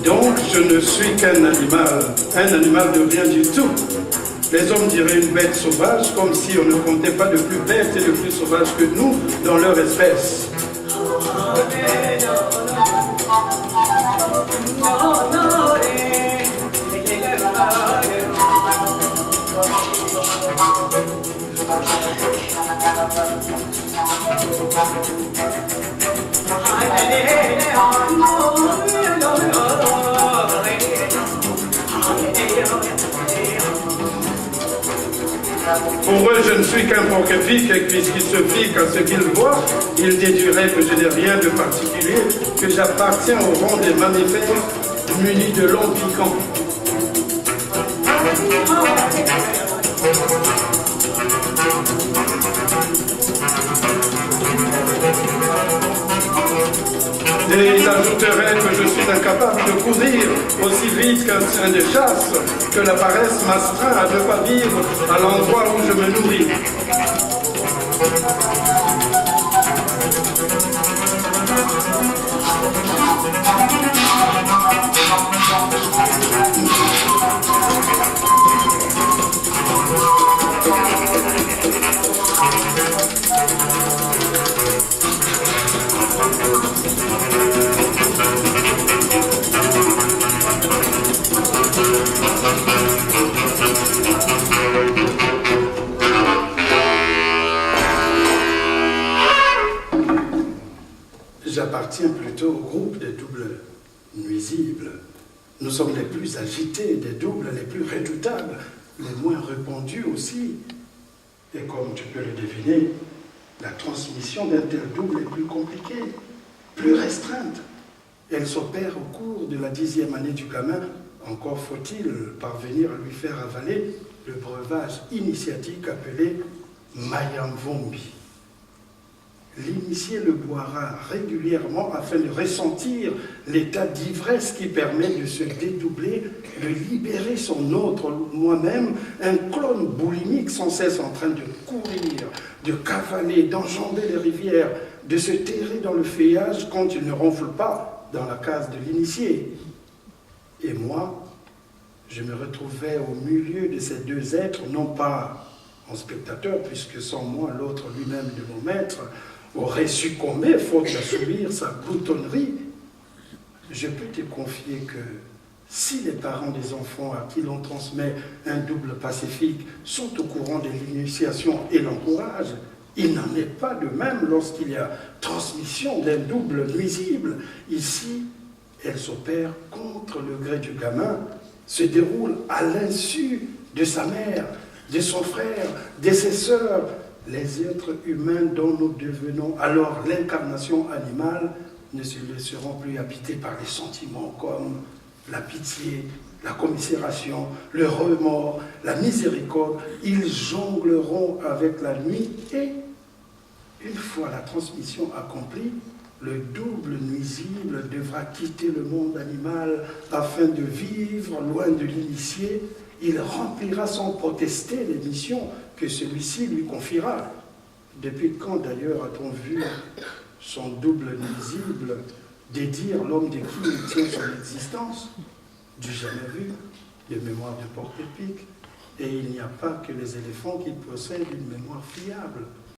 Donc je ne suis qu'un animal de rien du tout. Les hommes diraient une bête sauvage, comme si on ne comptait pas de plus bêtes et de plus sauvages que nous dans leur espèce. Pour eux, je ne suis qu'un porc-épic et puisqu'ils se fient qu'à ce qu'ils voient, ils déduiraient que je n'ai rien de particulier, que j'appartiens au rang des mammifères munis de longs piquants. Et ils ajouteraient que je suis incapable de courir aussi vite qu'un chien de chasse, que la paresse m'astreint à ne pas vivre à l'endroit où je me nourris. J'appartiens plutôt au groupe des doubles nuisibles. Nous sommes les plus agités, des doubles les plus redoutables, les moins répandus aussi. Et comme tu peux le deviner, la transmission d'un tel double est plus compliquée, plus restreinte. Elle s'opère au cours de la 10e année du gamin. Encore faut-il parvenir à lui faire avaler le breuvage initiatique appelé Mayamvombi. L'initié le boira régulièrement afin de ressentir l'état d'ivresse qui permet de se dédoubler, de libérer son autre moi-même, un clone boulimique sans cesse en train de courir, de cavaler, d'enjamber les rivières, de se terrer dans le feuillage quand il ne ronfle pas dans la case de l'initié. Et moi, je me retrouvais au milieu de ces deux êtres, non pas en spectateur, puisque sans moi, l'autre lui-même de mon maître aurait succombé, faute d'assouvir sa gloutonnerie. Je peux te confier que si les parents des enfants à qui l'on transmet un double pacifique sont au courant de l'initiation et l'encouragent, il n'en est pas de même lorsqu'il y a transmission d'un double nuisible. Ici, elle s'opère contre le gré du gamin, se déroule à l'insu de sa mère, de son frère, de ses sœurs, les êtres humains dont nous devenons alors l'incarnation animale ne se laisseront plus habiter par les sentiments comme la pitié, la commisération, le remords, la miséricorde. Ils jongleront avec la nuit et, une fois la transmission accomplie, le double nuisible devra quitter le monde animal afin de vivre loin de l'initié. Il remplira sans protester les missions que celui-ci lui confiera. Depuis quand d'ailleurs a-t-on vu son double nuisible dédire l'homme de qui il tient son existence? Du jamais vu, de mémoire de porte épique. Et il n'y a pas que les éléphants qui possèdent une mémoire fiable.